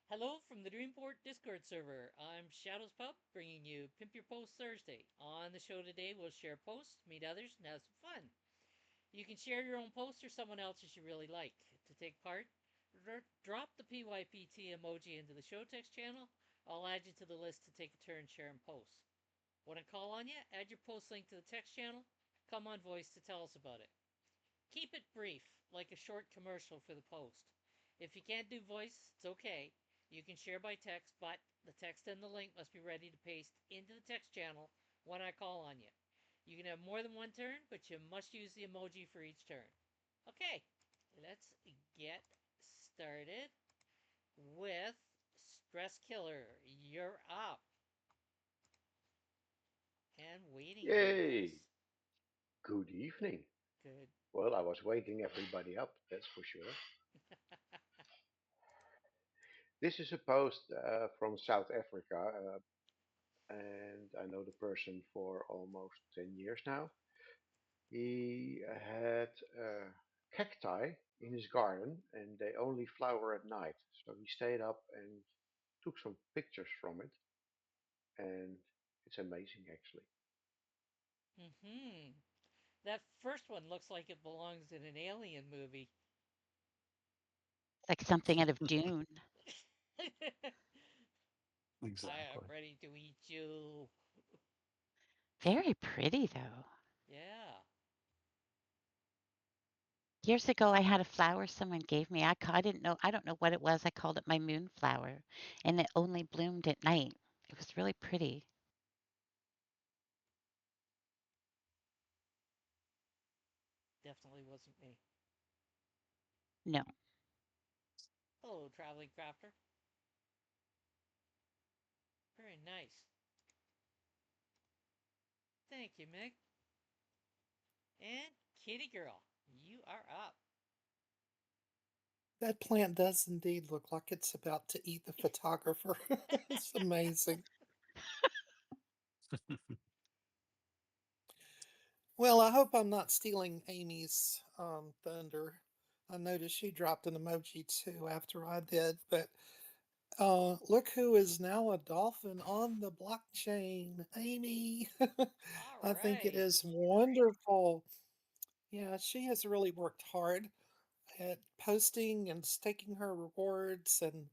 Hello from the Dreamport Discord server. I'm Shadows Pup, bringing you Pimp Your Post Thursday. On the show today, we'll share posts, meet others, and have some fun. You can share your own post or someone else's you really like. To take part, drop the PYPT emoji into the show text channel. I'll add you to the list to take a turn sharing posts. When I call on you, add your post link to the text channel. Come on voice to tell us about it. Keep it brief, like a short commercial for the post. If you can't do voice, it's okay. You can share by text, but the text and the link must be ready to paste into the text channel when I call on you. You can have more than one turn, but you must use the emoji for each turn. Okay, let's get started with Stress Killer. You're up and waiting Yay! yours. Good evening. Good. Well, I was waking everybody up, that's for sure. This is a post from South Africa, and I know the person for almost 10 years now. He had cacti in his garden, and they only flower at night. So he stayed up and took some pictures from it, and it's amazing actually. Mm-hmm. That first one looks like it belongs in an alien movie. Like something out of Dune. I am Exactly. ready to eat you. Very pretty, though. Yeah. Years ago, I had a flower someone gave me. I didn't know, I don't know what it was. I called it my moonflower, and it only bloomed at night. It was really pretty. Definitely wasn't me. No, Hello, traveling crafter. Very nice. Thank you, Mick. And Kitty Girl, you are up. That plant does indeed look like it's about to eat the photographer. It's amazing. Well, I hope I'm not stealing Amy's thunder. I noticed she dropped an emoji too after I did, but look who is now a dolphin on the blockchain, Amy. All I think it right. is wonderful. Yeah, she has really worked hard at posting and staking her rewards. And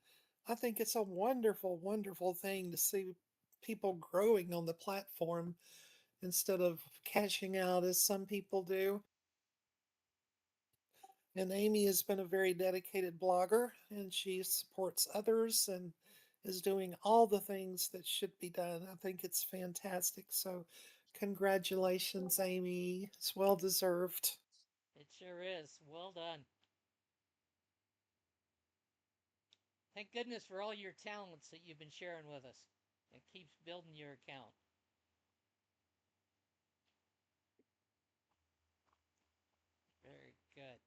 I think it's a wonderful, wonderful thing to see people growing on the platform instead of cashing out as some people do. And Amy has been a very dedicated blogger and she supports others and is doing all the things that should be done. I think it's fantastic. So, congratulations, Amy. It's well deserved. It sure is. Well done. Thank goodness for all your talents that you've been sharing with us. It keeps building your account. Very good.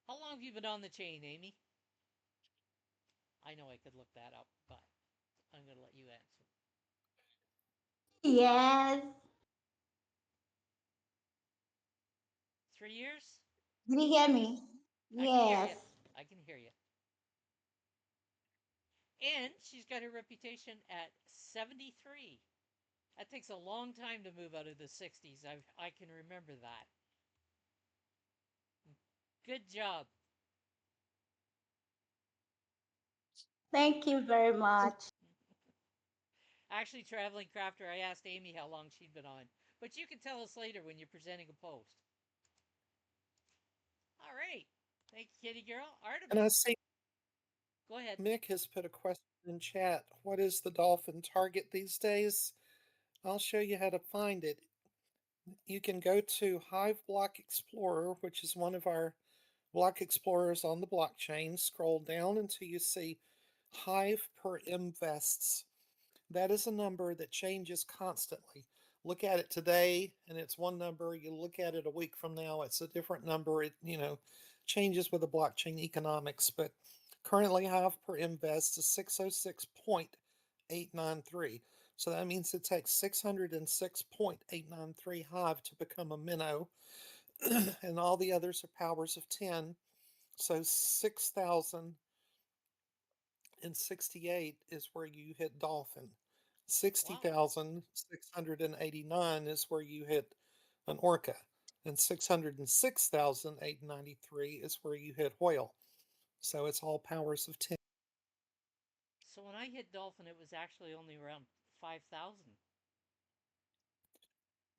How long have you been on the chain, Amy? I know I could look that up, but I'm going to let you answer. Yes. 3 years? Did you hear me? I can hear you. Yes. I can hear you. And she's got her reputation at 73. That takes a long time to move out of the 60s. I can remember that. Good job. Thank you very much. Actually, Traveling Crafter, I asked Amy how long she'd been on, but you can tell us later when you're presenting a post. All right. Thank you, Kitty Girl. And I Artemis, see go ahead. Mick has put a question in chat. What is the dolphin target these days? I'll show you how to find it. You can go to Hive Block Explorer, which is one of our block explorers on the blockchain. Scroll down until you see Hive per invests. That is a number that changes constantly. Look at it today and it's one number. You look at it a week from now, it's a different number. It, changes with the blockchain economics, but currently Hive per invest is 606.893. So that means it takes 606.893 Hive to become a minnow. and all the others are powers of 10. So 6,068 is where you hit dolphin. Wow. 60,689 is where you hit an orca. And 606,893 is where you hit whale. So it's all powers of 10. So when I hit dolphin, it was actually only around 5,000.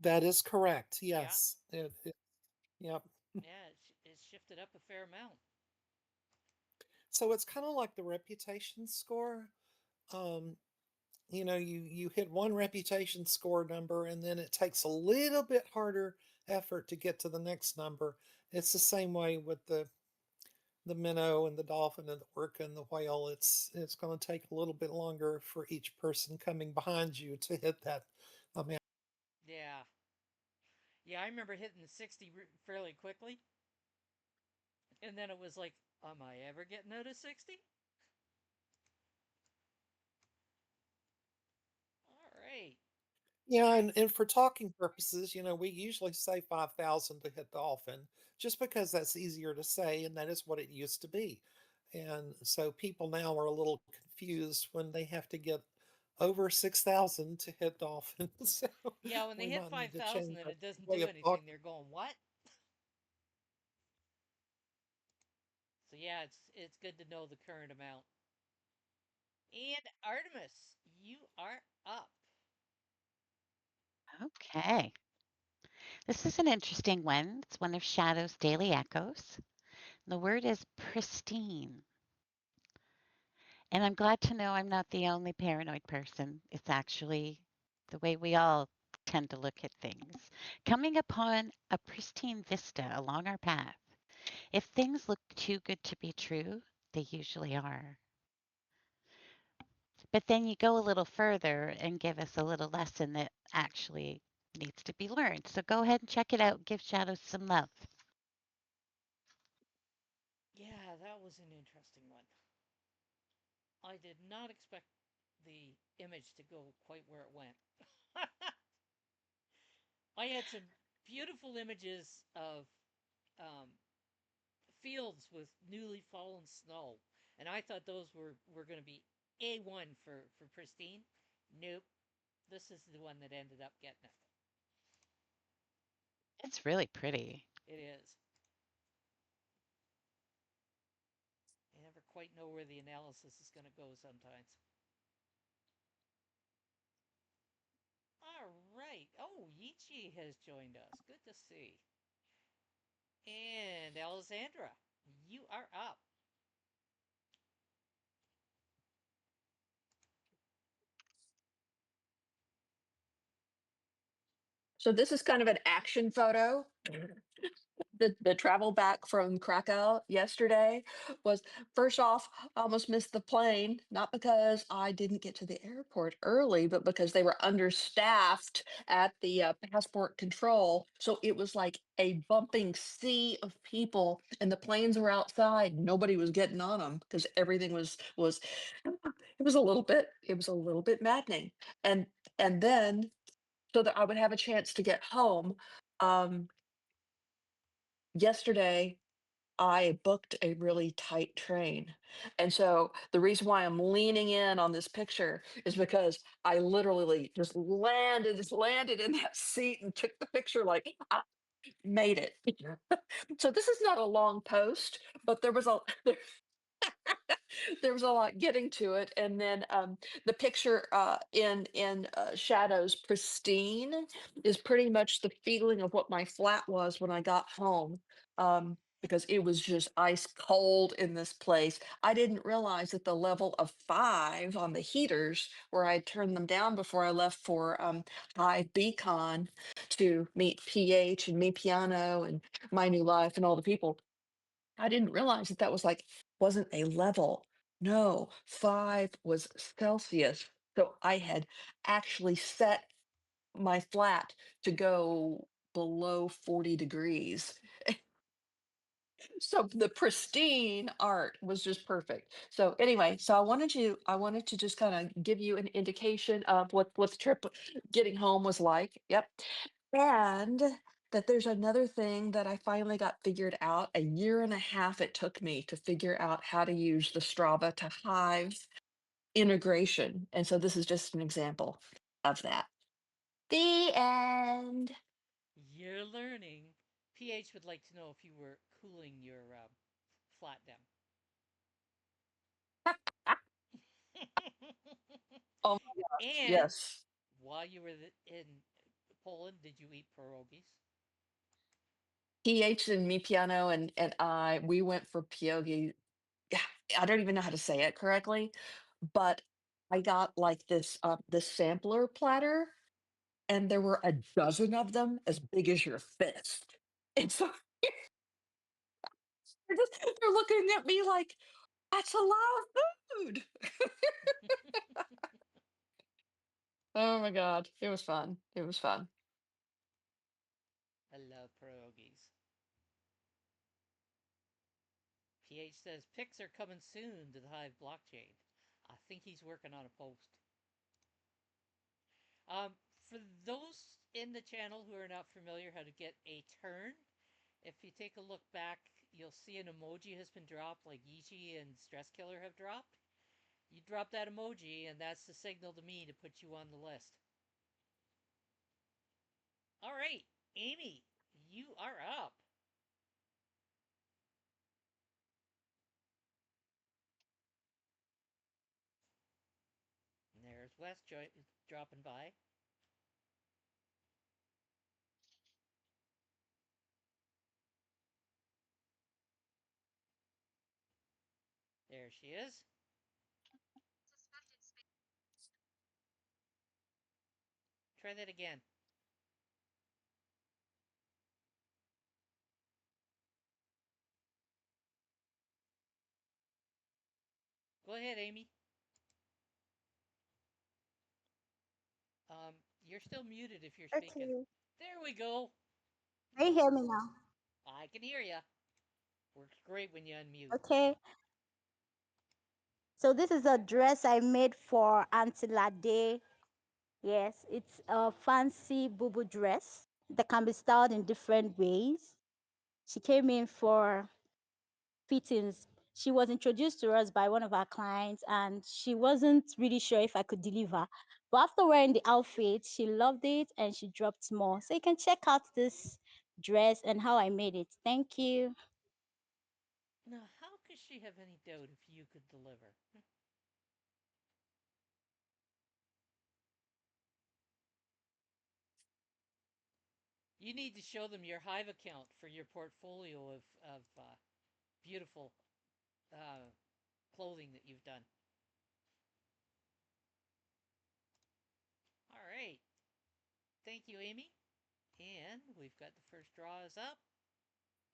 That is correct. Yeah. Yes. Yep. Yeah, it shifted up a fair amount. So it's kind of like the reputation score. Um, you hit one reputation score number and then it takes a little bit harder effort to get to the next number. It's the same way with the minnow and the dolphin and the orca and the whale. It's going to take a little bit longer for each person coming behind you to hit that amount. Yeah. Yeah, I remember hitting the 60 fairly quickly. And then it was like, am I ever getting out of 60? All right. Yeah, and for talking purposes, we usually say 5,000 to hit dolphin just because that's easier to say, and that is what it used to be. And so people now are a little confused when they have to get over 6,000 to hit dolphin. So Yeah, when they we hit might need to 5,000 change and our it doesn't way do of anything, talking. they're going, what? So yeah, it's good to know the current amount. And Artemis, you are up. Okay. This is an interesting one. It's one of Shadow's daily echoes. The word is pristine. And I'm glad to know I'm not the only paranoid person. It's actually the way we all tend to look at things. Coming upon a pristine vista along our path, if things look too good to be true, they usually are. But then you go a little further and give us a little lesson that actually needs to be learned. So go ahead and check it out. Give Shadows some love. Yeah, that was an interesting one. I did not expect the image to go quite where it went. I had some beautiful images of um, fields with newly fallen snow, and I thought those were going to be A1 for pristine. Nope, this is the one that ended up getting it. It's really pretty. It is. I never quite know where the analysis is going to go sometimes. All right. Oh, Yichi has joined us. Good to see. And Alessandra, you are up. So this is kind of an action photo. The travel back from Krakow yesterday was, first off, I almost missed the plane, not because I didn't get to the airport early, but because they were understaffed at the passport control. So it was like a bumping sea of people, and the planes were outside. Nobody was getting on them because everything was it was a little bit maddening. And then so that I would have a chance to get home. Um, Yesterday, I booked a really tight train. And so the reason why I'm leaning in on this picture is because I literally just landed in that seat and took the picture like I made it. So this is not a long post, but there was a lot getting to it. And then the picture in shadows pristine is pretty much the feeling of what my flat was when I got home, because it was just ice cold in this place. I didn't realize that the level of 5 on the heaters, where I turned them down before I left for high beacon to meet PH and me piano and my new life and all the people. I didn't realize that that was like wasn't a level. No, 5 was Celsius. So I had actually set my flat to go below 40 degrees. So the pristine art was just perfect. So anyway, so I wanted to just kind of give you an indication of what the trip getting home was like. Yep. And that there's another thing that I finally got figured out. A year and a half it took me to figure out how to use the Strava to Hive integration. And so this is just an example of that. The end. You're learning. PH would like to know if you were cooling your flat down. Oh my gosh. And Yes. while you were in Poland, did you eat pierogies? PH and me piano and I, we went for pierogi. Yeah, I don't even know how to say it correctly, but I got like this sampler platter, and there were a dozen of them as big as your fist. And so they're looking at me like, that's a lot of food. Oh my god, it was fun. It was fun. I love pierogies. PH says pics are coming soon to the Hive blockchain. I think he's working on a post. For those in the channel who are not familiar how to get a turn, if you take a look back, you'll see an emoji has been dropped, like Yichi and Stress Killer have dropped. You drop that emoji, and that's the signal to me to put you on the list. All right, Amy, you are up. And there's Wes dropping by. There she is. Try that again. Go ahead, Amy. You're still muted if you're speaking. Okay. There we go. Can you hear me now? I can hear you. Works great when you unmute. Okay. So this is a dress I made for Auntie Lade. Yes, it's a fancy boo dress that can be styled in different ways. She came in for fittings. She was introduced to us by one of our clients and she wasn't really sure if I could deliver. But after wearing the outfit, she loved it and she dropped more. So you can check out this dress and how I made it. Thank you. Now, how could she have any doubt if you could deliver? You need to show them your Hive account for your portfolio of beautiful uh, clothing that you've done. All right. Thank you, Amy. And we've got the first draw is up.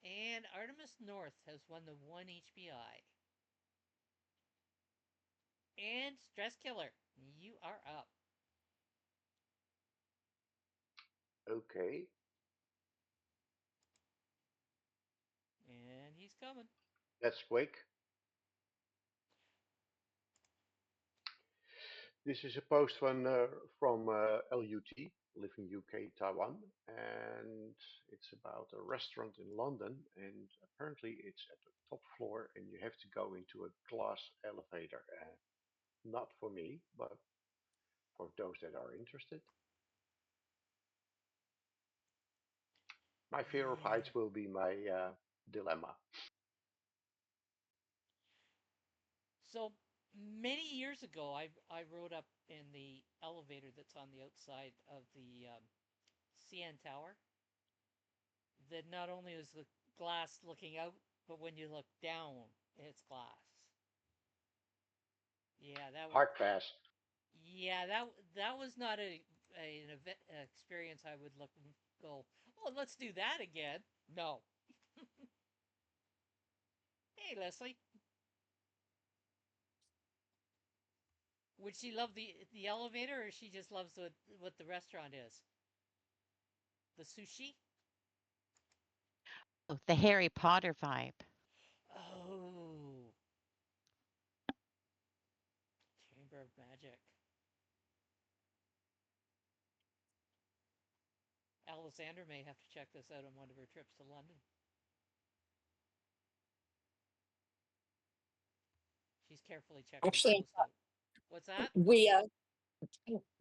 And Artemis North has won the 1 HBI. And Stress Killer, you are up. Okay, And he's coming. that's quick. This is a post from LUT, Living UK Taiwan, and it's about a restaurant in London. And apparently, it's at the top floor, and you have to go into a glass elevator. Not for me, but for those that are interested. My fear of Yeah. heights will be my dilemma. So many years ago, I rode up in the elevator that's on the outside of the CN Tower. That not only is the glass looking out, but when you look down, it's glass. Yeah, that was Hard pass. yeah that was not an event experience I would look and go. Oh, let's do that again. No. Hey, Leslie, would she love the elevator, or she just loves what the restaurant is? The sushi. Oh, the Harry Potter vibe. Oh, Chamber of Magic. Alessandra may have to check this out on one of her trips to London. She's carefully checking the Actually, post out. What's that? we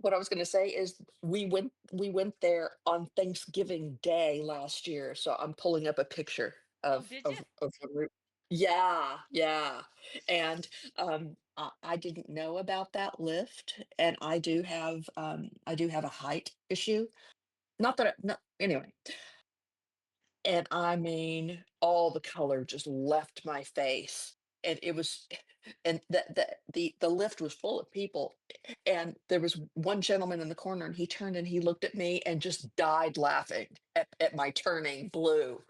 what I was going to say is we went there on Thanksgiving Day last year. So I'm pulling up a picture Oh, of did you? of what yeah, yeah. And I didn't know about that lift, and I do have a height issue. Not that not anyway. And I mean, all the color just left my face. And it was and the lift was full of people. And there was one gentleman in the corner, and he turned and he looked at me and just died laughing at my turning blue.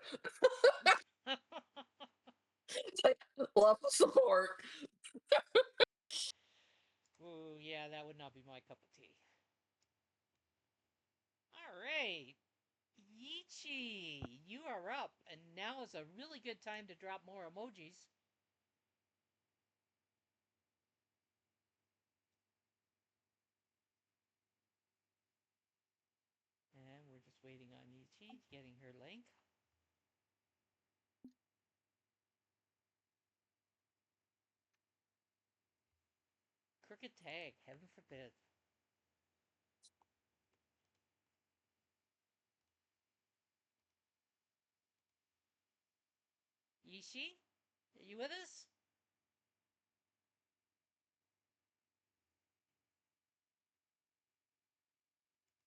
It's like, love the support. Ooh, yeah, that would not be my cup of tea. All right. Yichi, you are up, and now is a really good time to drop more emojis. And we're just waiting on Yichi getting her link. Crooked tag, heaven forbid. Yichi, are you with us?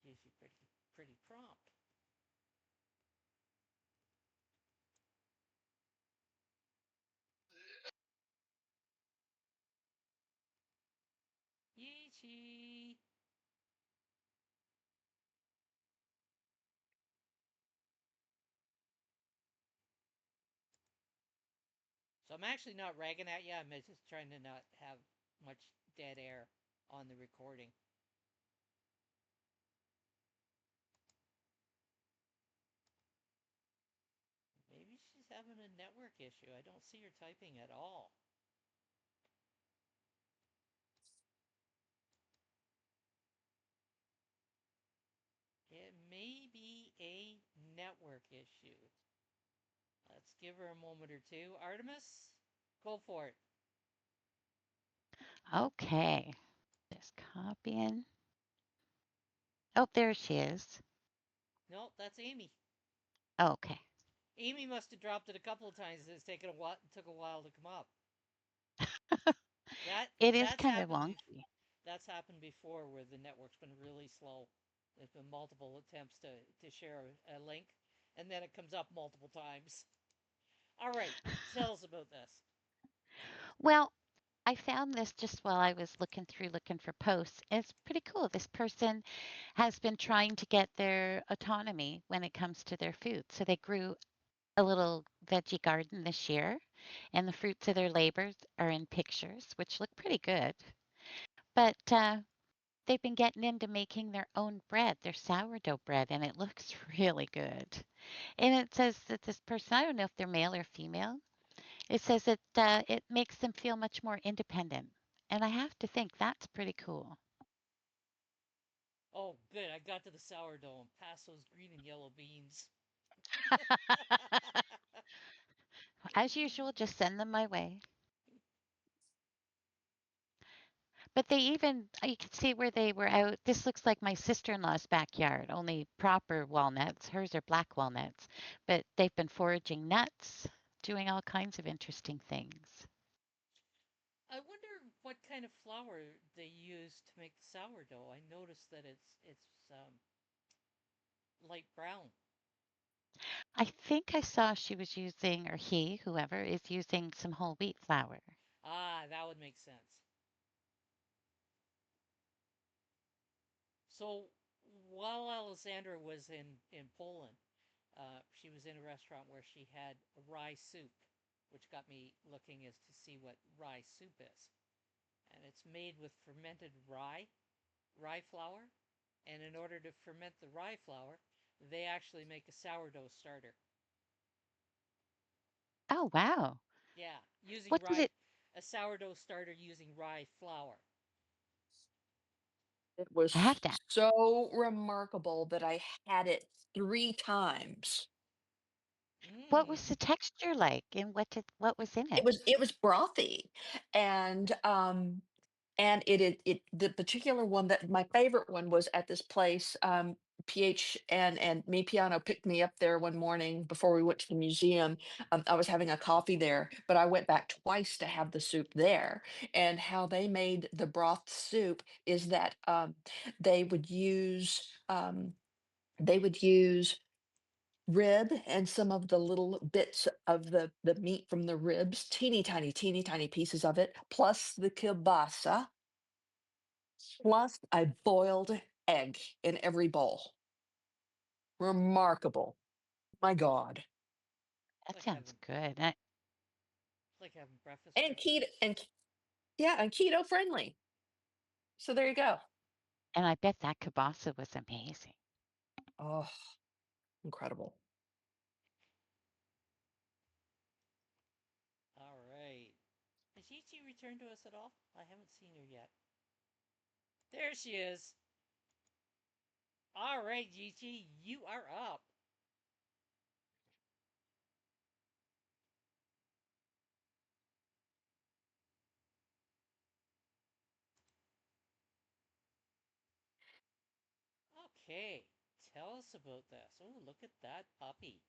Usually pretty prompt. Yichi. So I'm actually not ragging at you. I'm just trying to not have much dead air on the recording. Maybe she's having a network issue. I don't see her typing at all. It may be a network issue. Let's give her a moment or two. Artemis, go for it. Okay, just copying. Oh, there she is. Nope, that's Amy. Okay. Amy must have dropped it a couple of times. It's taken a while. Took a while to come up. That It is that's kind of happened. wonky. That's happened before, where the network's been really slow. There's been multiple attempts to share a link, and then it comes up multiple times. All right, tell us about this. Well, I found this just while I was looking through looking for posts. It's pretty cool. This person has been trying to get their autonomy when it comes to their food. So they grew a little veggie garden this year, and the fruits of their labors are in pictures, which look pretty good. But they've been getting into making their own bread, their sourdough bread, and it looks really good. And it says that this person, I don't know if they're male or female, it says that it makes them feel much more independent. And I have to think that's pretty cool. Oh, good. I got to the sourdough and passed those green and yellow beans. As usual, just send them my way. But they even, you can see where they were out. This looks like my sister in law's backyard, only proper walnuts. Hers are black walnuts. But they've been foraging nuts, doing all kinds of interesting things. I wonder what kind of flour they use to make the sourdough. I noticed that it's light brown. I think I saw she was using, or he, whoever, is using some whole wheat flour. Ah, that would make sense. So while Alessandra was in Poland, she was in a restaurant where she had rye soup, which got me looking as to see what rye soup is. And it's made with fermented rye flour. And in order to ferment the rye flour, they actually make a sourdough starter. Oh, wow. Yeah, using What does rye, it, a sourdough starter using rye flour. It I have was that. so remarkable that I had it 3 times. What was the Mm. texture like, and what was in it? It was brothy, and, it the particular one that my favorite one was at this place, PH and Me Piano picked me up there one morning before we went to the museum. I was having a coffee there, but I went back twice to have the soup there. And how they made the broth soup is that, they would use, um, they would use rib and some of the little bits of the meat from the ribs, teeny tiny pieces of it, plus the kielbasa, plus a boiled egg in every bowl. Remarkable. My God. It's That like sounds having good. it's like having breakfast And crust. keto yeah, and keto friendly. So there you go. And I bet that kielbasa was amazing. Oh, incredible. All right. Has Ichi returned to us at all? I haven't seen her yet. There she is. All right, Ichi, you are up. Okay. Tell us about this. Oh, look at that puppy.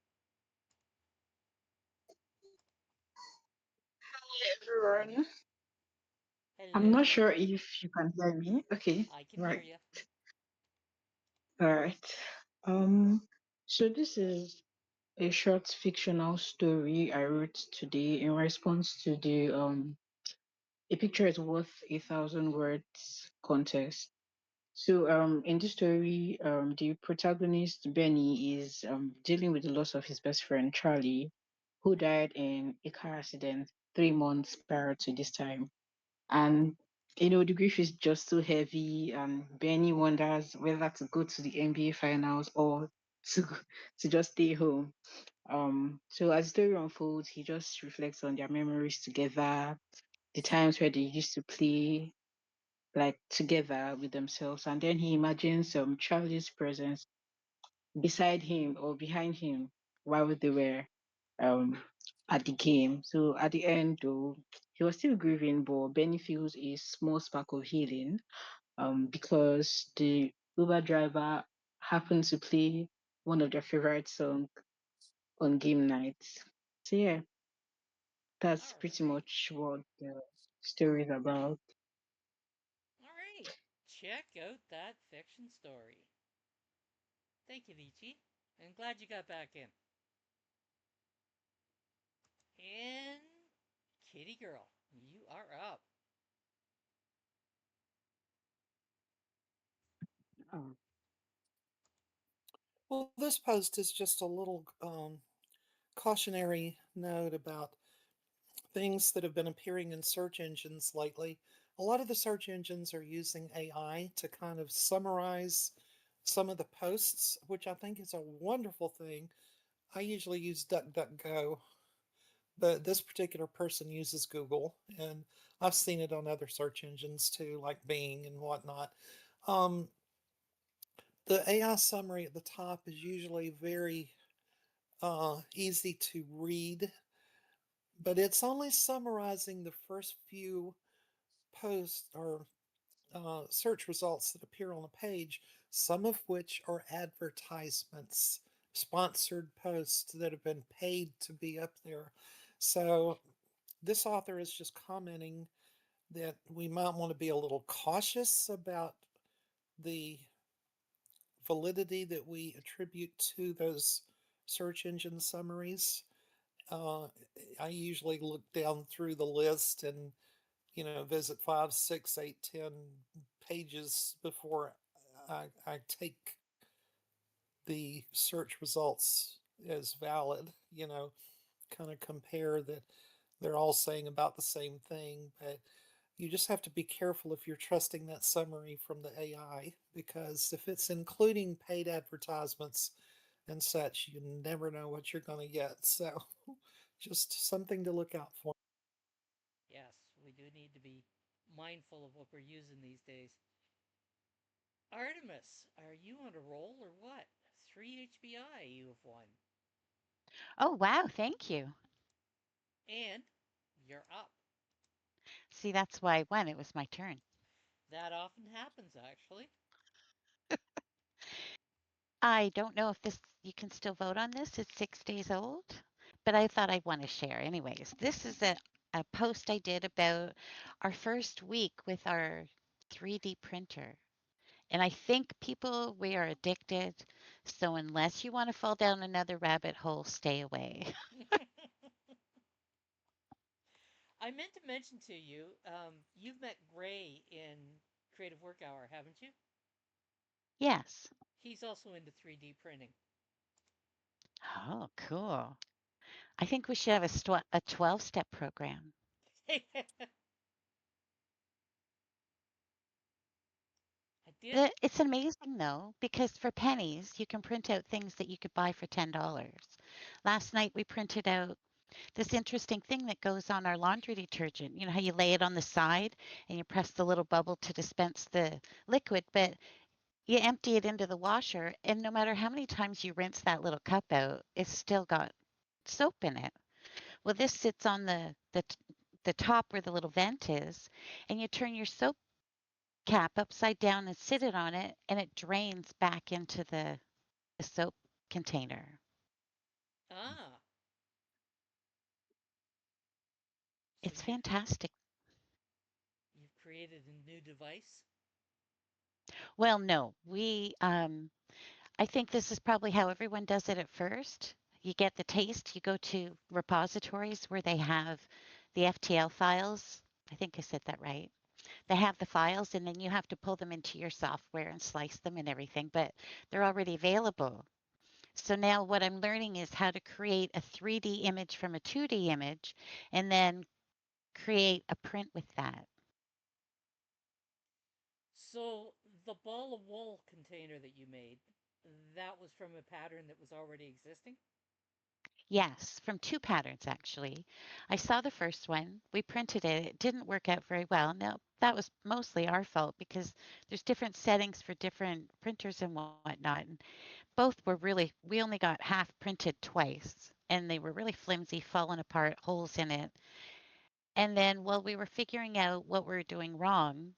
Everyone. I'm not Hello. sure if you can hear me. Okay, I can hear right. you. All right. Um, so this is a short fictional story I wrote today in response to the a picture is worth 1,000 words contest. So in this story, the protagonist Benny is dealing with the loss of his best friend Charlie, who died in a car accident 3 months prior to this time. And the grief is just so heavy, and Benny wonders whether to go to the NBA finals or to to just stay home. So as the story unfolds, he just reflects on their memories together, the times where they used to play like together with themselves, and then he imagines Charlie's presence beside him or behind him while they were um at the game. So at the end though, he was still grieving, but Benny feels a small spark of healing because the Uber driver happened to play one of their favorite songs on game nights. So yeah, that's All pretty right. much what the story is about. All right. Check out that fiction story. Thank you, Ichi. I'm glad you got back in. And Kitty Girl, you are up. Oh, Well, this post is just a little cautionary note about things that have been appearing in search engines lately. A lot of the search engines are using AI to kind of summarize some of the posts, which I think is a wonderful thing. I usually use DuckDuckGo, but this particular person uses Google, and I've seen it on other search engines too, like Bing and whatnot. Um, the AI summary at the top is usually very easy to read, but it's only summarizing the first few posts or search results that appear on a page, some of which are advertisements, sponsored posts that have been paid to be up there. So this author is just commenting that we might want to be a little cautious about the validity that we attribute to those search engine summaries. Uh, I usually look down through the list and visit 5, 6, 8, 10 pages before I take the search results as valid. Kind of compare that they're all saying about the same thing, but you just have to be careful if you're trusting that summary from the AI because if it's including paid advertisements and such, you never know what you're going to get. So just something to look out for. Yes, we do need to be mindful of what we're using these days. Artemis, are you on a roll or what? 3 HBI you have won. Oh, wow, thank you. And you're up. See, that's why I won. It was my turn. That often happens, actually. I don't know if this you can still vote on this. It's 6 days old, but I thought I'd want to share. Anyways, this is a post I did about our first week with our 3D printer. And I think people, we are addicted. So unless you want to fall down another rabbit hole, stay away. I meant to mention to you, you've met Gray in Creative Work Hour, haven't you? Yes. He's also into 3D printing. Oh, cool. I think we should have a 12-step program. I did. It's amazing though, because for pennies, you can print out things that you could buy for $10. Last night we printed out this interesting thing that goes on our laundry detergent. You know how you lay it on the side and you press the little bubble to dispense the liquid, but you empty it into the washer, and no matter how many times you rinse that little cup out, it's still got soap in it. Well, this sits on the top where the little vent is, and you turn your soap cap upside down and sit it on it, and it drains back into the soap container. Ah, so It's fantastic. you've created a new device. Well, no, I think this is probably how everyone does it at first. You get the taste, you go to repositories where they have the FTL files. I think I said that right. They have the files, and then you have to pull them into your software and slice them and everything, but they're already available. So now what I'm learning is how to create a 3D image from a 2D image and then create a print with that. So the ball of wool container that you made, that was from a pattern that was already existing? Yes, from two patterns actually. I saw the first one, we printed it, it didn't work out very well. Now, that was mostly our fault because there's different settings for different printers and whatnot. And both were really, we only got half printed twice and they were really flimsy, falling apart, holes in it. And then while we were figuring out what we were doing wrong,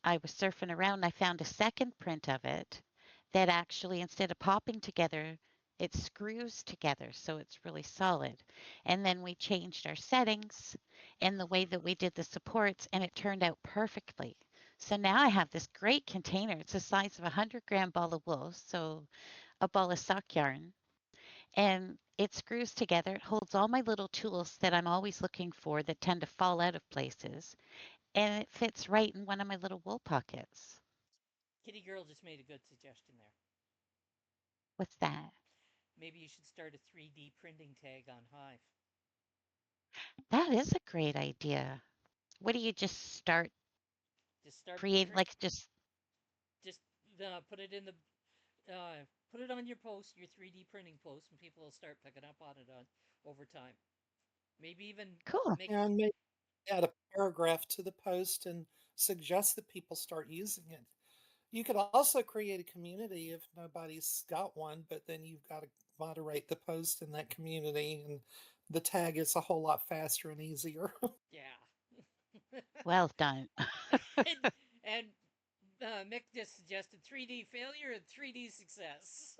I was surfing around and I found a second print of it that actually, instead of popping together, it screws together so it's really solid. And then we changed our settings and the way that we did the supports, and it turned out perfectly. So now I have this great container. It's the size of a 100-gram ball of wool, so a ball of sock yarn, and it screws together. It holds all my little tools that I'm always looking for that tend to fall out of places, and it fits right in one of my little wool pockets. Kitty Girl just made a good suggestion there. What's that? Maybe you should start a 3D printing tag on Hive. That is a great idea. What do you just start Just start create print. like just Just put it in the put it on your post, your 3D printing post, and people will start picking up on it on over time. Maybe even cool. make And maybe add a paragraph to the post and suggest that people start using it. You could also create a community if nobody's got one, but then you've got to moderate the post in that community, and the tag is a whole lot faster and easier. yeah. Well done. and and Mick just suggested 3D failure and 3D success.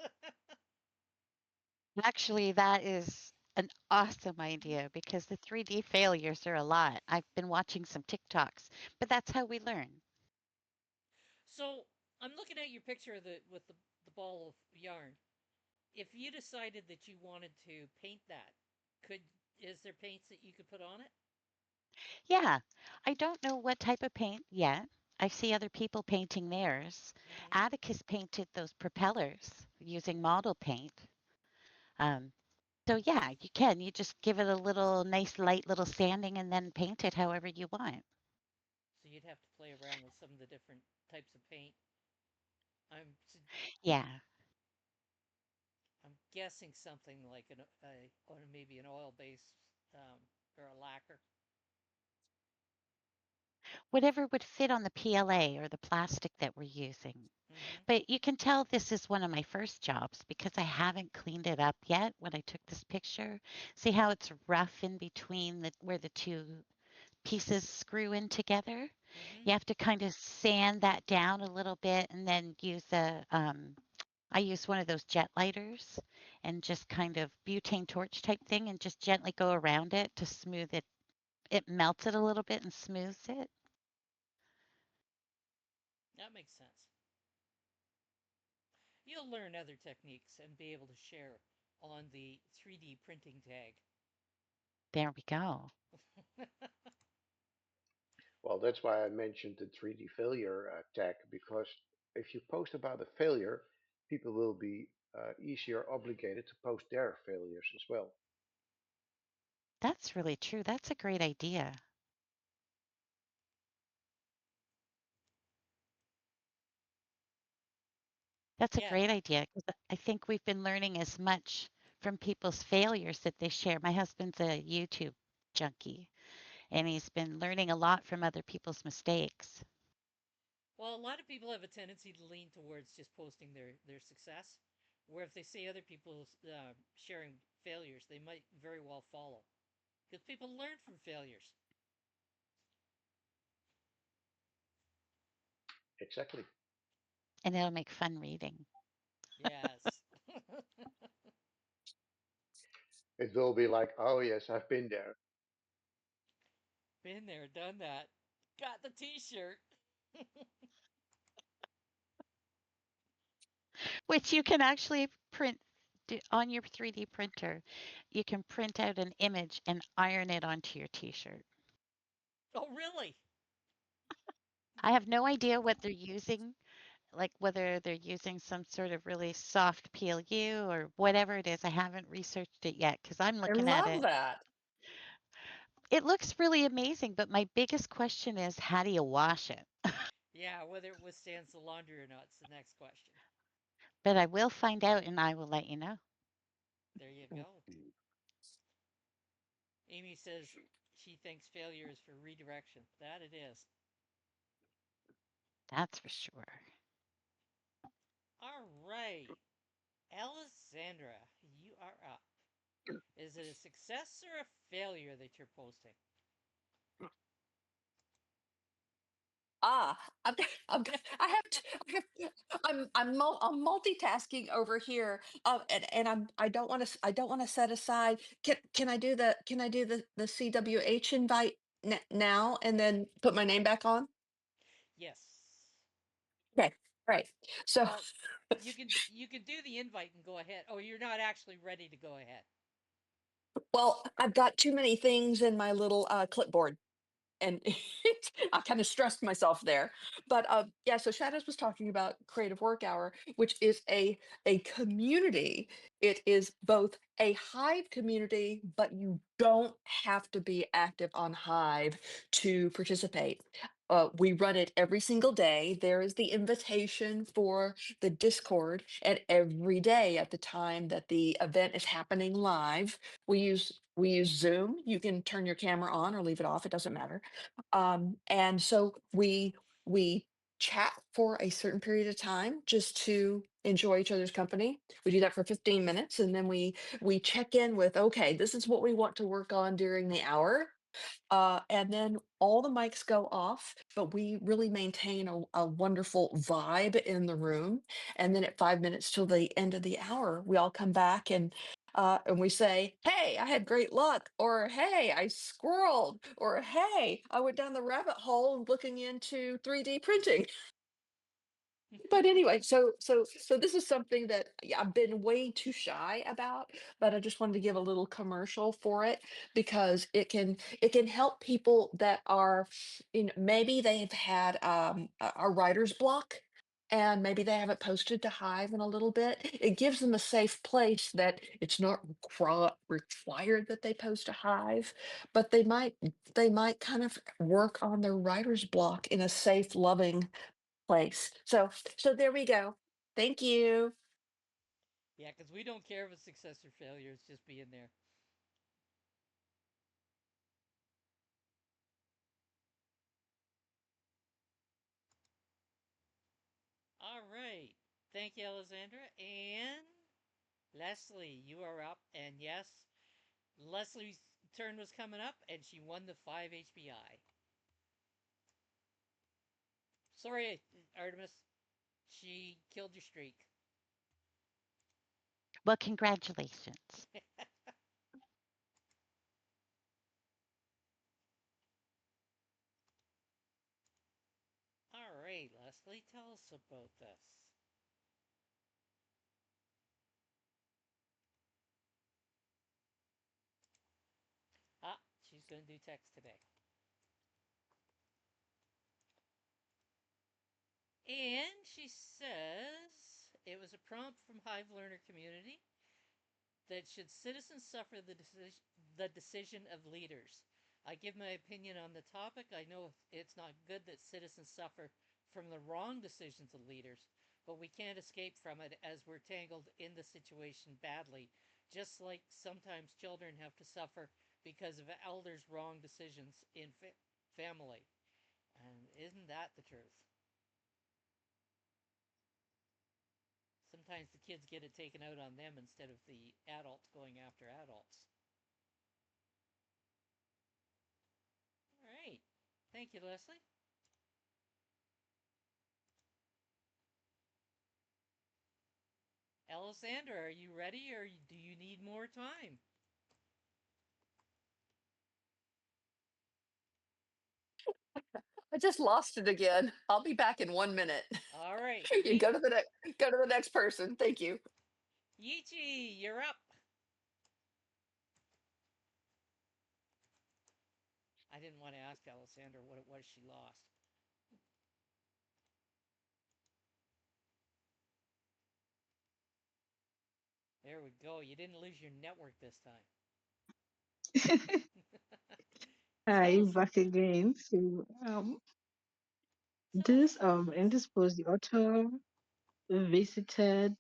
Actually, that is an awesome idea because the 3D failures are a lot. I've been watching some TikToks, but that's how we learn. So I'm looking at your picture of the ball of yarn. If you decided that you wanted to paint that, could is there paints that you could put on it? Yeah, I don't know what type of paint yet. I see other people painting theirs. Mm-hmm. Atticus painted those propellers using model paint. Um, so yeah, you can. You just give it a little nice light little sanding and then paint it however you want. So you'd have to play around with some of the different types of paint. I'm Yeah. I'm guessing something like or maybe an oil base or a lacquer. whatever would fit on the PLA or the plastic that we're using. Mm-hmm. But you can tell this is one of my first jobs because I haven't cleaned it up yet when I took this picture. See how it's rough in between the where the two pieces screw in together? Mm-hmm. You have to kind of sand that down a little bit and then use I use one of those jet lighters and just kind of butane torch type thing and just gently go around it to smooth it. It melts it a little bit and smooths it. That makes sense. You'll learn other techniques and be able to share on the 3D printing tag. There we go. Well, that's why I mentioned the 3D failure tag, because if you post about a failure, people will be easier obligated to post their failures as well. That's really true. That's a great idea. That's a Yeah. great idea because I think we've been learning as much from people's failures that they share. My husband's a YouTube junkie and he's been learning a lot from other people's mistakes. Well, a lot of people have a tendency to lean towards just posting their success, where if they see other people sharing failures, they might very well follow because people learn from failures. Exactly. And it'll make fun reading. Yes. It will be like, oh yes, I've been there. Been there, done that. Got the T-shirt. Which you can actually print on your 3D printer. You can print out an image and iron it onto your t-shirt. Oh, really? I have no idea what they're using, like whether they're using some sort of really soft PLU or whatever it is. I haven't researched it yet because I'm I looking at love it. that. It looks really amazing, but my biggest question is how do you wash it? Yeah, whether it withstands the laundry or not is the next question. But I will find out and I will let you know. There you go. Amy says she thinks failure is for redirection. That it is. That's for sure. All right. Alessandra, you are up. Is it a success or a failure that you're posting? I've got, I have, I have, I'm multitasking over here, and I don't want to, I don't want to set aside. Can I do the CWH invite now and then put my name back on? Yes. Okay, right. So, Well, you can do the invite and go ahead. Oh, you're not actually ready to go ahead. well, I've got too many things in my little clipboard. And I kind of stressed myself there. But yeah, so Shadows was talking about Creative Work Hour, which is a community. It is both a Hive community, but you don't have to be active on Hive to participate. We run it every single day. There is the invitation for the Discord, and every day at the time that the event is happening live, we use Zoom. You can turn your camera on or leave it off. It doesn't matter, and so we chat for a certain period of time just to enjoy each other's company. We do that for 15 minutes, and then we check in with, okay, this is what we want to work on during the hour, and then all the mics go off, but we really maintain a wonderful vibe in the room. And then at 5 minutes till the end of the hour, we all come back and we say, "Hey, I had great luck," or "Hey, I squirreled," or "Hey, I went down the rabbit hole looking into 3D printing." But anyway, so this is something that, yeah, I've been way too shy about, but I just wanted to give a little commercial for it because it can help people that are, maybe they've had a writer's block. And maybe they haven't posted to Hive in a little bit. It gives them a safe place that it's not required that they post to Hive, but they might kind of work on their writer's block in a safe, loving place. So there we go. Thank you. Yeah, because we don't care if it's success or failure. It's just being there. All right. Thank you, Alexandra. And Leslie, you are up. And yes, Leslie's turn was coming up, and she won the 5 HBI. Sorry, Artemis. She killed your streak. Well, congratulations. All right, Leslie, tell us about this. Ah, she's going to do text today. And she says it was a prompt from Hive Learner Community that should citizens suffer the decision of leaders? I give my opinion on the topic. I know it's not good that citizens suffer from the wrong decisions of leaders, but we can't escape from it as we're tangled in the situation badly, just like sometimes children have to suffer because of elders' wrong decisions in family. And isn't that the truth? Sometimes the kids get it taken out on them instead of the adults going after adults. All right. Thank you, Leslie. Alessandra, are you ready or do you need more time? I just lost it again. I'll be back in 1 minute. All right. You go to the next person. Thank you. Yichi, you're up. I didn't want to ask Alessandra what it was she lost. There we go. You didn't lose your network this time. Hi, Tell us. back again. So, Tell us. in this post, the author visited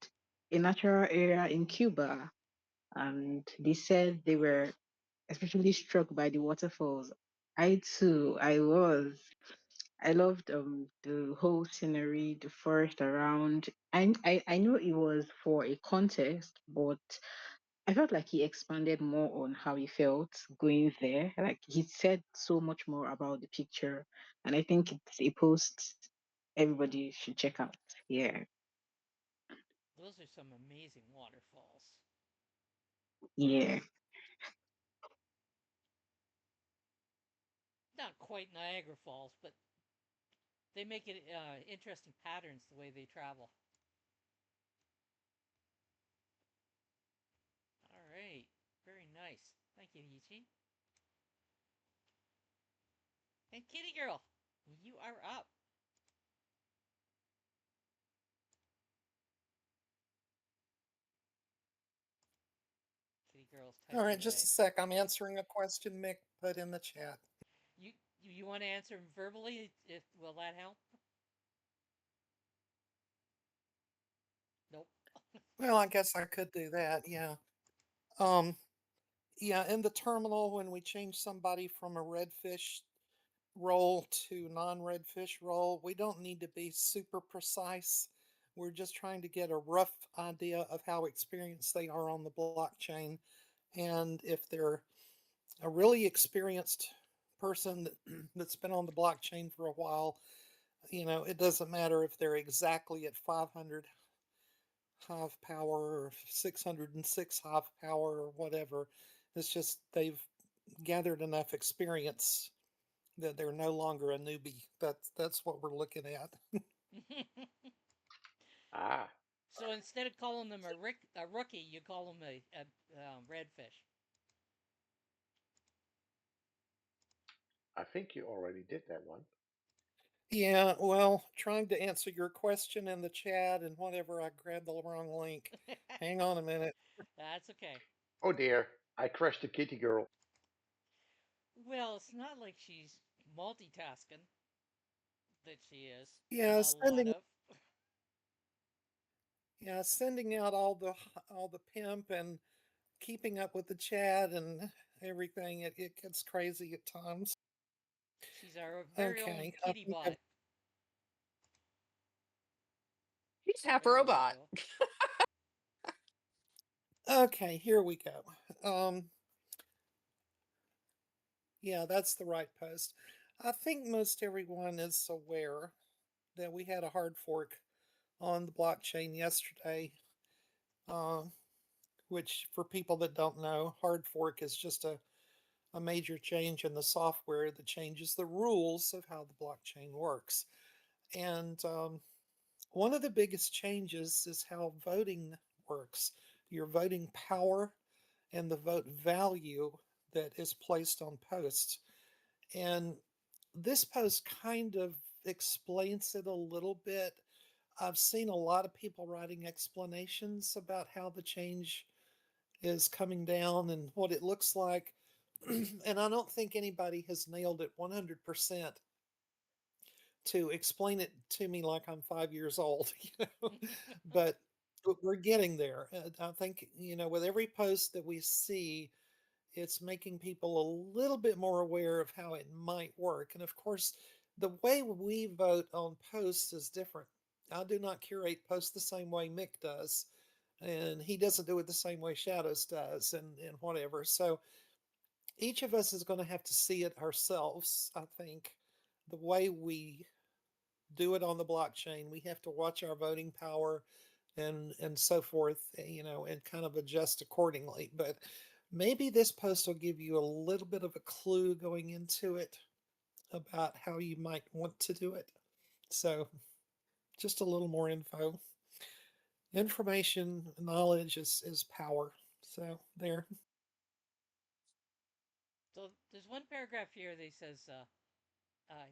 a natural area in Cuba, and they said they were especially struck by the waterfalls. I too, I was. I loved the whole scenery, the forest around. I know it was for a contest, but I felt like he expanded more on how he felt going there. Like he said so much more about the picture, and I think it's a post everybody should check out. Yeah, Those are some amazing waterfalls. yeah. Not quite Niagara Falls, but they make it interesting patterns the way they travel. All right. Very nice. Thank you, Yichi. And Kitty Girl, you are up. Kitty Girl's All typing right, just a away. sec. I'm answering a question Mick put in the chat. You want to answer verbally? If will that help? Nope. Well, I guess I could do that. Yeah. Um, yeah, in the terminal, when we change somebody from a redfish roll to non-redfish roll, we don't need to be super precise. We're just trying to get a rough idea of how experienced they are on the blockchain. And if they're a really experienced person that's been on the blockchain for a while, it doesn't matter if they're exactly at 500 hive power or 606 hive power or whatever. It's just they've gathered enough experience that they're no longer a newbie. That's what we're looking at. Ah, So instead of calling them a rookie, you call them a redfish. I think you already did that one. Yeah, well, trying to answer your question in the chat and whatever, I grabbed the wrong link. Hang on a minute. That's okay. Oh dear, I crushed the kitty girl. Well, it's not like she's multitasking that she is. Yeah, A lot sending of. yeah, sending out all the pimp and keeping up with the chat and everything. It gets crazy at times. She's our very own Okay, I kitty think I've bot. He's half There you robot. go. Okay, here we go. Um, yeah, that's the right post. I think most everyone is aware that we had a hard fork on the blockchain yesterday, uh, which for people that don't know, hard fork is just a major change in the software that changes the rules of how the blockchain works. And one of the biggest changes is how voting works. Your voting power and the vote value that is placed on posts. And this post kind of explains it a little bit. I've seen a lot of people writing explanations about how the change is coming down and what it looks like. And I don't think anybody has nailed it 100% to explain it to me like I'm 5 years old, but we're getting there. I think, with every post that we see, it's making people a little bit more aware of how it might work. And of course, the way we vote on posts is different. I do not curate posts the same way Mick does, and he doesn't do it the same way Shadows does, and whatever. So each of us is going to have to see it ourselves, I think. The way we do it on the blockchain, we have to watch our voting power and so forth, and kind of adjust accordingly. But maybe this post will give you a little bit of a clue going into it about how you might want to do it. So just a little more info. Information, knowledge is power. So there. So there's one paragraph here that says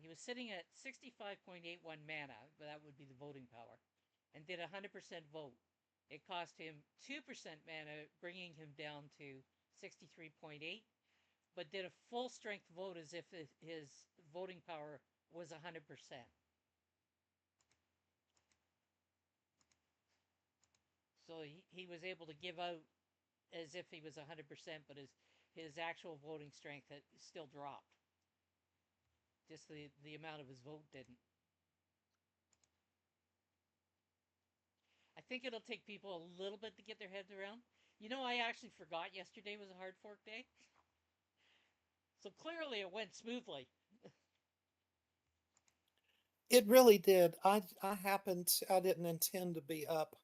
he was sitting at 65.81 mana, but that would be the voting power, and did 100% vote. It cost him 2% mana, bringing him down to 63.8, but did a full strength vote as if his voting power was 100%. So he was able to give out as if he was 100%, but his actual voting strength had still dropped. Just the amount of his vote didn't. I think it'll take people a little bit to get their heads around. I actually forgot yesterday was a hard fork day. So clearly it went smoothly. It really did. I didn't intend to be up,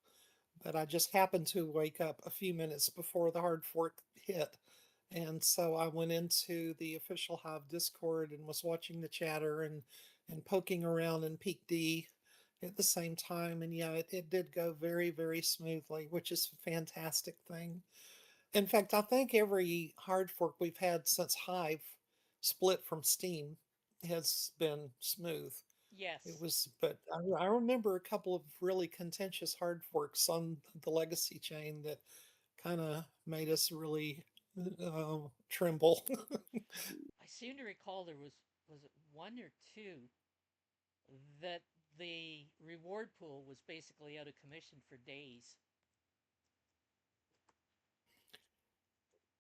but I just happened to wake up a few minutes before the hard fork hit. And so I went into the official Hive Discord and was watching the chatter and poking around in Peak D at the same time. And yeah, it did go very, very smoothly, which is a fantastic thing. In fact, I think every hard fork we've had since Hive split from Steam has been smooth. It Yes, was, but I remember a couple of really contentious hard forks on the legacy chain that kind of made us really tremble. I seem to recall there was it one or two that the reward pool was basically out of commission for days.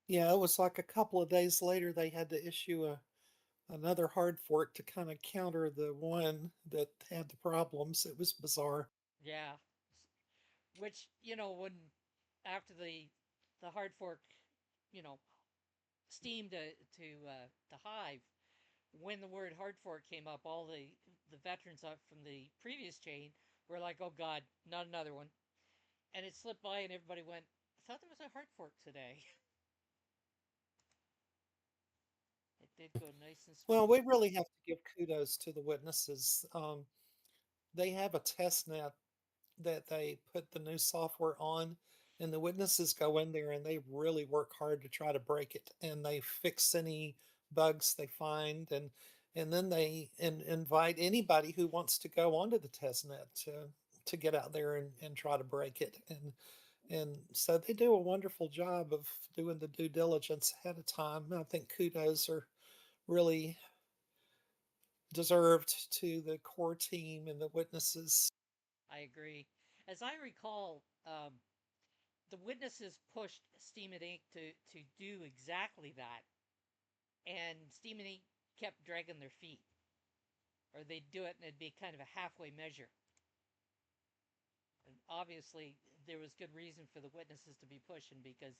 Yeah, it was like a couple of days later they had to issue another hard fork to kind of counter the one that had the problems. It was bizarre. Yeah, which when after the hard fork, you know, Steam to Hive, when the word hard fork came up, all the veterans up from the previous chain were like, "Oh God, not another one!" And it slipped by, and everybody went, "I thought there was a hard fork today." It did go nice and Well, smooth. we really have to give kudos to the witnesses. They have a test net that they put the new software on, and the witnesses go in there and they really work hard to try to break it, and they fix any bugs they find, and then they invite anybody who wants to go onto the test net to get out there and try to break it, and so they do a wonderful job of doing the due diligence ahead of time. I think kudos are really deserved to the core team and the witnesses. I agree. As I recall, the witnesses pushed Steam and Inc. to do exactly that, and Steam and Inc. kept dragging their feet, or they'd do it and it'd be kind of a halfway measure. And obviously, there was good reason for the witnesses to be pushing because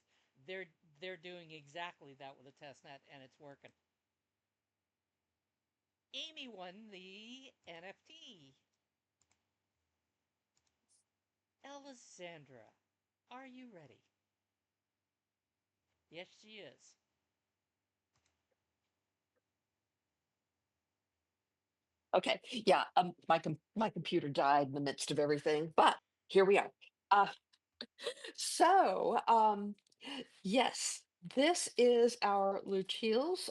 they're they're doing exactly that with a test net and it's working. Amy won the NFT. Alessandra, are you ready? Yes, she is. Okay, yeah, my computer died in the midst of everything, but here we are. Uh, so yes, this is our Lucille's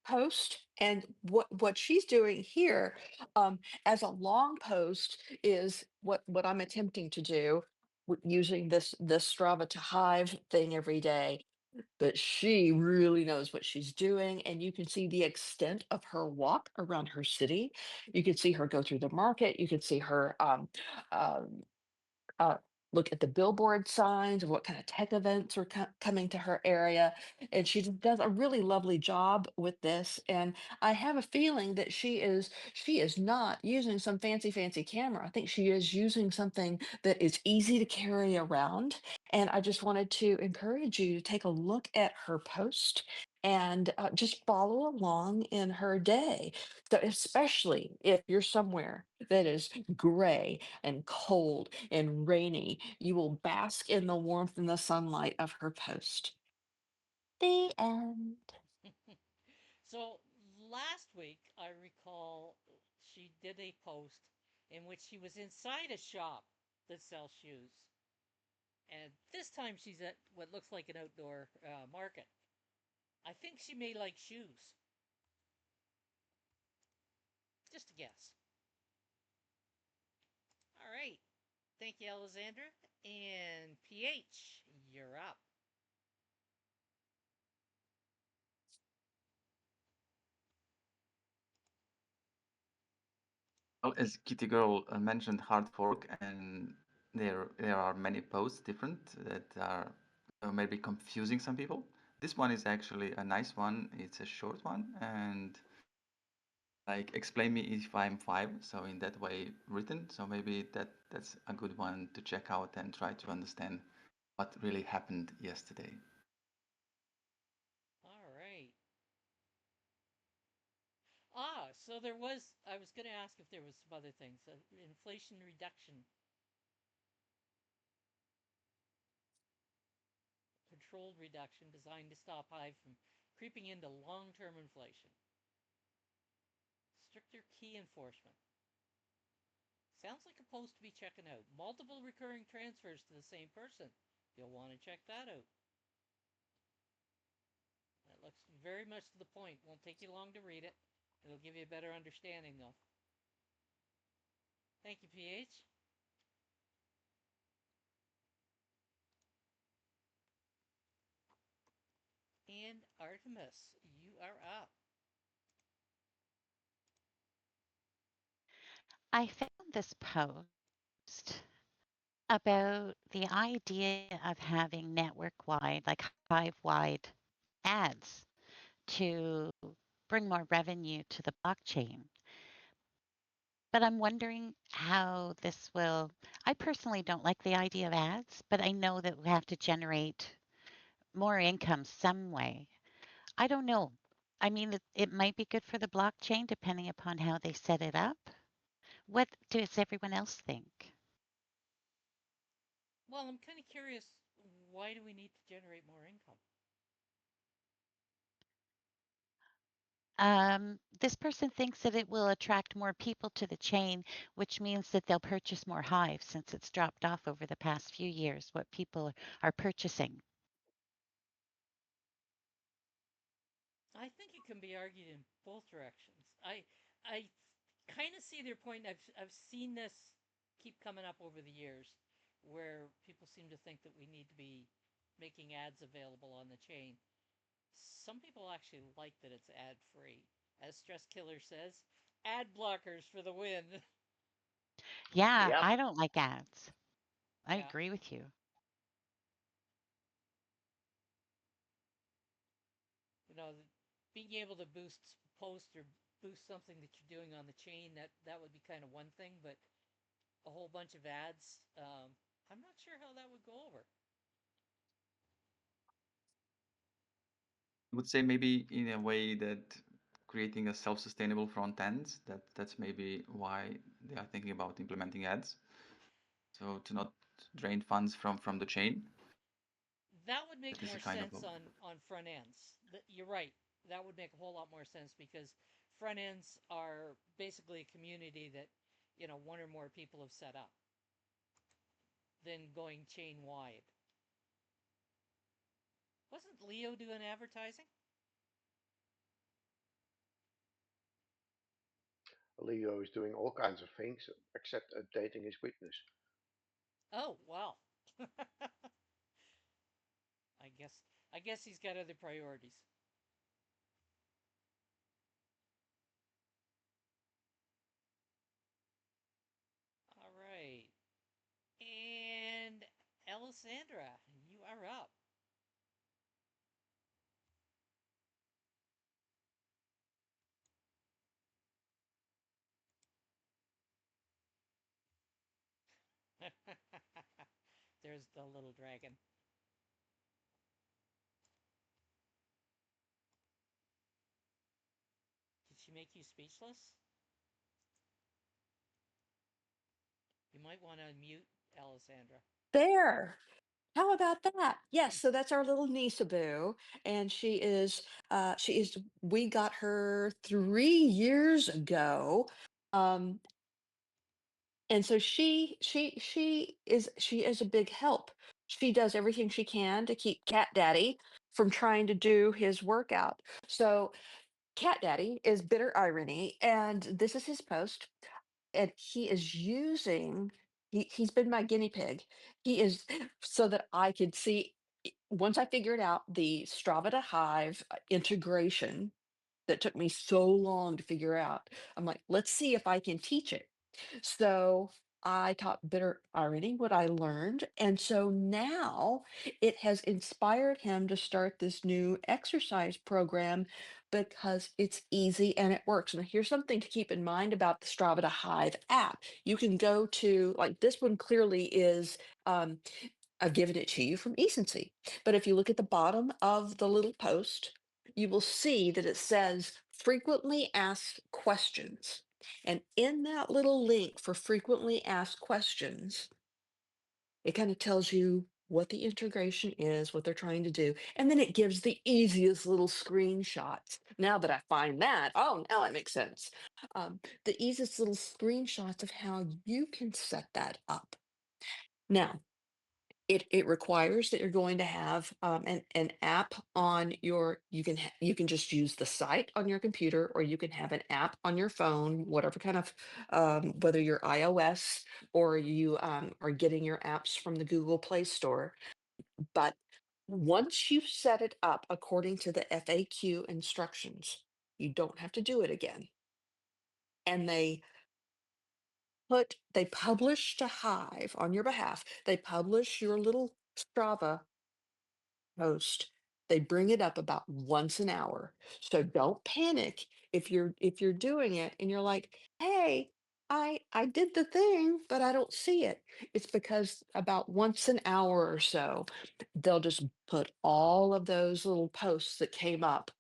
post, and what she's doing here as a long post is what I'm attempting to do using this Strava to Hive thing every day. But she really knows what she's doing, and you can see the extent of her walk around her city. You can see her go through the market. You can see her um, uh, look at the billboard signs of what kind of tech events are coming to her area. And she does a really lovely job with this. And I have a feeling that she is not using some fancy camera. I think she is using something that is easy to carry around. And I just wanted to encourage you to take a look at her post and just follow along in her day. So especially if you're somewhere that is gray and cold and rainy, you will bask in the warmth and the sunlight of her post. The end. So last week, I recall she did a post in which she was inside a shop that sells shoes. And this time she's at what looks like an outdoor market. I think she may like shoes. Just a guess. All right. Thank you, Alexandra. And PH, you're up. Well, as Kitty Girl mentioned hard fork, and there are many posts different that are maybe confusing some people. This one is actually a nice one. It's a short one, and like explain me if I'm five. So in that way written. So maybe that's a good one to check out and try to understand what really happened yesterday. All right. So I was going to ask if there was some other things. Inflation reduction, controlled reduction designed to stop high from creeping into long term inflation. Stricter key enforcement. Sounds like a post to be checking out. Multiple recurring transfers to the same person. You'll want to check that out. That looks very much to the point. Won't take you long to read it. It'll give you a better understanding, though. Thank you, PH. And Artemis, you are up. I found this post about the idea of having network wide, like hive wide ads to bring more revenue to the blockchain. But I'm wondering how this will. I personally don't like the idea of ads, but I know that we have to generate more income some way. I don't know. I mean, it might be good for the blockchain depending upon how they set it up. What does everyone else think? Well, I'm kind of curious. Why do we need to generate more income? This person thinks that it will attract more people to the chain, which means that they'll purchase more hives since it's dropped off over the past few years, what people are purchasing. I think it can be argued in both directions. I kind of see their point. I've seen this keep coming up over the years, where people seem to think that we need to be making ads available on the chain. Some people actually like that it's ad free. As Stress Killer says, ad blockers for the win. Yeah, Yep. I don't like ads. I Yeah, agree with you. you know, being able to boost post or boost something that you're doing on the chain, that would be kind of one thing, but a whole bunch of ads. I'm not sure how that would go over. I would say maybe in a way that creating a self-sustainable front end, that's maybe why they are thinking about implementing ads. So to not drain funds from the chain. That would That make is a more kind of sense on front ends. You're right. That would make a whole lot more sense because front ends are basically a community that one or more people have set up than going chain wide. Wasn't Leo doing advertising? Leo is doing all kinds of things except updating his witness. Oh wow. I guess I guess he's got other priorities. All right. And Alessandra, you are up. There's the little dragon. Did she make you speechless? You might want to mute Alessandra. There. How about that? Yes, so that's our little Nisaboo, and she is. We got her 3 years ago, um, and so she is a big help. She does everything she can to keep Cat Daddy from trying to do his workout. So Cat Daddy is bitter irony, and this is his post, and he is using. He's been my guinea pig. He is so that I could see once I figured out the Strava to Hive integration that took me so long to figure out, I'm like, let's see if I can teach it. So I taught bitter irony what I learned. And so now it has inspired him to start this new exercise program because it's easy and it works. And here's something to keep in mind about the Strava to Hive app. You can go to, like, this one clearly is. I've given it to you from Ecency. But if you look at the bottom of the little post, you will see that it says frequently asked questions. And in that little link for frequently asked questions, it kind of tells you what the integration is, what they're trying to do. And then it gives the easiest little screenshots. Now that I find that, oh, now it makes sense. The easiest little screenshots of how you can set that up. Now, it requires that you're going to have an app on your you can just use the site on your computer, or you can have an app on your phone, whatever kind of whether you're iOS or you are getting your apps from the Google Play Store. But once you set it up according to the FAQ instructions, you don't have to do it again. And they publish to Hive on your behalf. They publish your little Strava post. They bring it up about once an hour. So don't panic if you're doing it and you're like, "Hey, I did the thing, but I don't see it." It's because about once an hour or so, they'll just put all of those little posts that came up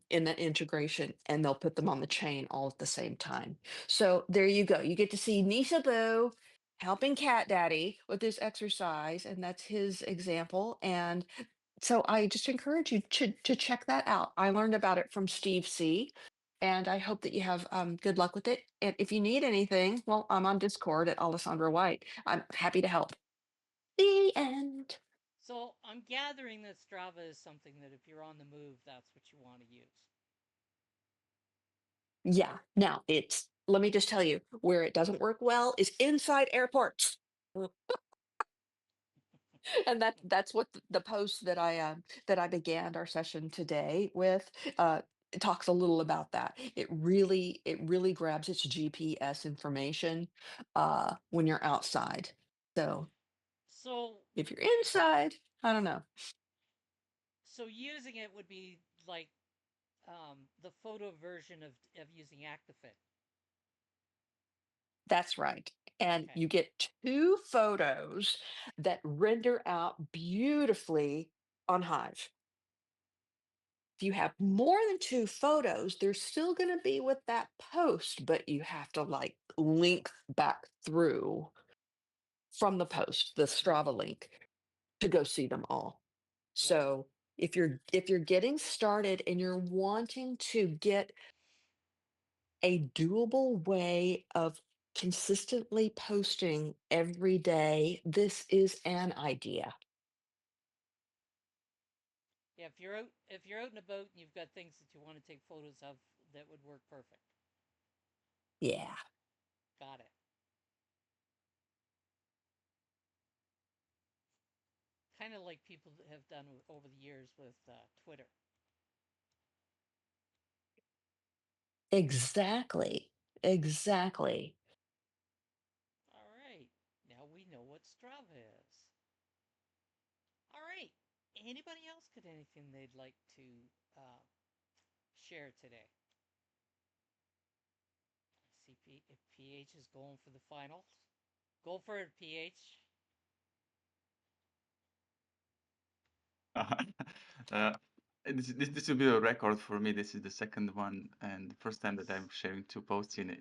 in that integration, and they'll put them on the chain all at the same time. So there you go. You get to see Nisa Boo helping Cat Daddy with this exercise, and that's his example. And so I just encourage you to check that out. I learned about it from Steve C. And I hope that you have good luck with it. And if you need anything, well, I'm on Discord at Alessandra White. I'm happy to help. The end. So I'm gathering that Strava is something that if you're on the move, that's what you want to use. Yeah. Now let me just tell you where it doesn't work well is inside airports. And that's what the post that I began our session today with it talks a little about that. It really grabs its GPS information when you're outside. So So if you're inside, I don't know. so using it would be like the photo version of using ActiFit. That's right. And Okay. you get two photos that render out beautifully on Hive. If you have more than two photos, they're still going to be with that post, but you have to like link back through from the post, the Strava link, to go see them all. Well, So if you're getting started and you're wanting to get a doable way of consistently posting every day, this is an idea. yeah, if you're out and about and you've got things that you want to take photos of, that would work perfect. Yeah. Got it. Kind of like people that have done over the years with Twitter. Exactly. Exactly. All right. Now we know what Strava is. All right. Anybody else got anything they'd like to uh, share today? See if PH is going for the finals. Go for it, PH. uh, this will be a record for me. This is the second one and the first time that I'm sharing two posts in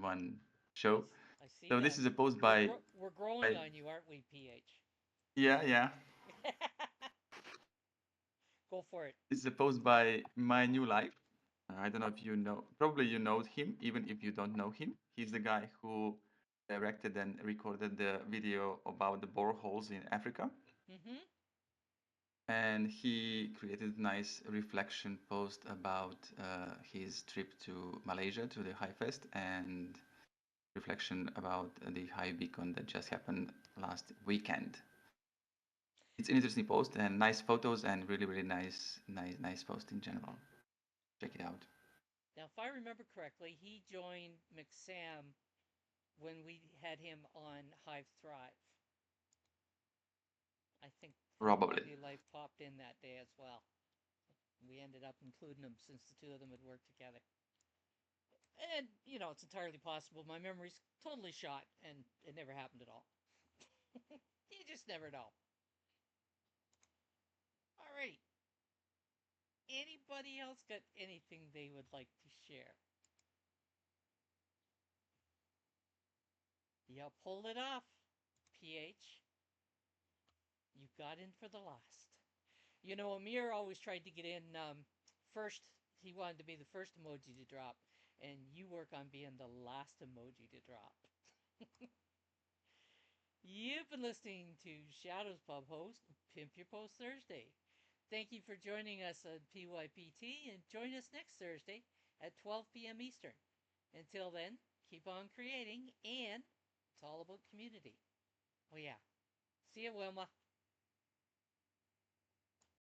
one show. I see So this that. is a post We're growing by on you, aren't we, PH? yeah. Go for it. This is a post by My New Life. I don't know if you know, probably you know him, even if you don't know him. He's the guy who directed and recorded the video about the boreholes in Africa. Mm-hmm. And he created a nice reflection post about his trip to Malaysia to the High Fest and reflection about the High Beacon that just happened last weekend. It's an interesting post and nice photos and really nice post in general. Check it out. Now, if I remember correctly, he joined McSam when we had him on Hive Thrive. I think Probably. Quality of Life popped in that day as well. We ended up including him since the two of them had worked together. And, it's entirely possible my memory's totally shot and it never happened at all. You just never know. All right. Anybody else got anything they would like to share? You pulled it off, PH. You got in for the last. Amir always tried to get in first. He wanted to be the first emoji to drop, and you work on being the last emoji to drop. You've been listening to Shadows Pub host Pimp Your Post Thursday. Thank you for joining us on PYPT, and join us next Thursday at 12 p.m. Eastern. Until then, keep on creating, and it's all about community. Oh, yeah. See you, Wilma.